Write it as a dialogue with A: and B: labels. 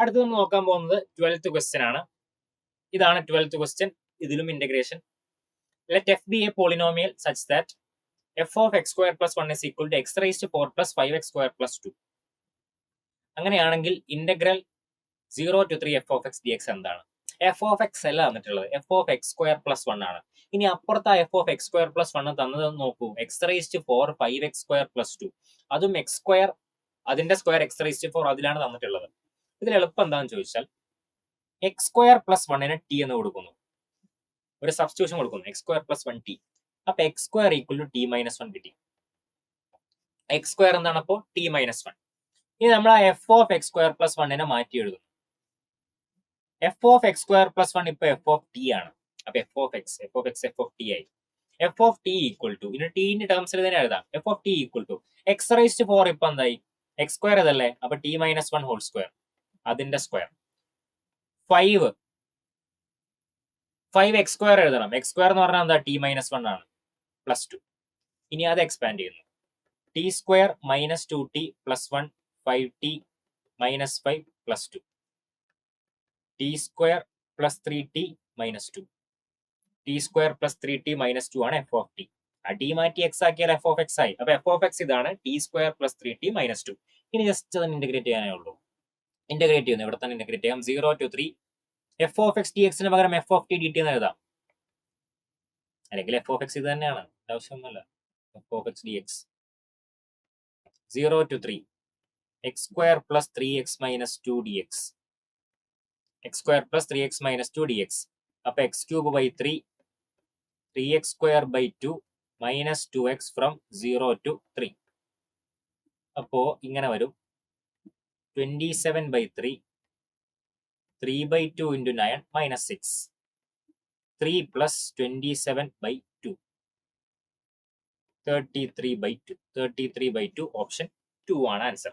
A: അടുത്ത് നമ്മൾ നോക്കാൻ പോകുന്നത് 12th ക്വസ്റ്റ്യൻ ആണ്. ഇതാണ് 12th ക്വസ്റ്റ്യൻ. ഇതിലും integration. Let f be a polynomial such that f of x square plus 1 is equal to x rice to 4 plus 5x square plus 2. അങ്ങനെയാണെങ്കിൽ integral 0 to 3 f of x d x എന്താണ്? F of x അല്ല തന്നിട്ടുള്ളത്, f of x square plus 1 ആണ്. ഇനി അപ്പുറത്തെ f of x square plus 1 തന്നത് നോക്കൂ, x rice to 4 5x square plus 2. അതും എക്സ് സ്ക്വയർ, അതിന്റെ സ്ക്വയർ എക്സ് റൈസ് ടു 4 അതിലാണ് തന്നിട്ടുള്ളത്. ഇതിൽ എളുപ്പം എന്താണെന്ന് ചോദിച്ചാൽ എക്സ് സ്ക്വയർ പ്ലസ് 1 ടി എന്ന് കൊടുക്കുന്നു, ഒരു സബ്സ്റ്റിറ്റ്യൂഷൻ കൊടുക്കുന്നു, എക്സ് സ്ക്വയർ പ്ലസ് 1 ടി. അപ്പൊ x square equal to t minus 1 കിട്ടി. എക്സ് സ്ക്വയർ എന്താണ് അപ്പോൾ ടി മൈനസ് 1. ഇനി നമ്മൾ ആ f of x square plus 1 മാറ്റി എഴുതുന്നു. F of x square plus 1 ഇപ്പൊ എഫ് ഓഫ് ടി ആണ്. അപ്പൊ f of x f of t ആയി. F of t equal to, ഇനി ടിന്റെ ടേംസിൽ തന്നെ എഴുതാം, f of t equal to x rice to 4 ഇപ്പൊ എന്തായി, എക്സ് സ്ക്വയർ അതല്ലേ, അപ്പൊ ടി മൈനസ് 1 ഹോൾ സ്ക്വയർ, അതിന്റെ സ്ക്വയർ. 5 എക്സ് സ്ക്വയർ എഴുതണം. എക്സ് സ്ക്വയർ എന്ന് പറഞ്ഞാൽ എന്താ, ടി മൈനസ് 1 ആണ്, പ്ലസ് 2. ഇനി അത് എക്സ്പാൻഡ് ചെയ്യുന്നു, T square minus 2t plus 1 5t minus 5 plus 2, T square plus 3t minus 2, T square plus 3t minus 2 ആണ് എഫ് ഓഫ് ടി. ആ ടി മാറ്റി എക്സ് ആക്കിയാൽ എഫ് ഓഫ് എക്സ് ആയി. അപ്പൊ എഫ് ഓഫ് എക്സ് ഇതാണ്, T square plus 3t minus 2. ഇനി just തന്നെ integrate ചെയ്യാനേ ഉള്ളൂ. ഇന്റഗ്രേറ്റ് ചെയ്യുന്നു, ഇവിടെ തന്നെ ഇന്റഗ്രേറ്റ് ചെയ്യാം. 0 to 3 f of x d എക്സിന് പകരം f of t d t എന്ന് എഴുതാം, അല്ലെങ്കിൽ എഫ് ഓഫ് എക്സ് ഇത് തന്നെയാണ്, ആവശ്യമൊന്നുമില്ല. F of x d x 0 to 3 x square plus 3x minus 2 d x, x square plus 3x minus 2 d x. അപ്പൊ x cube by 3 3x square by 2 minus 2x from 0 to 3. അപ്പോ ഇങ്ങനെ വരും, 27 by 3 3 by 2 into 9 minus 6, 3 plus 27 by 2 33 by 2. 33 by 2 option 2 ആണ് answer.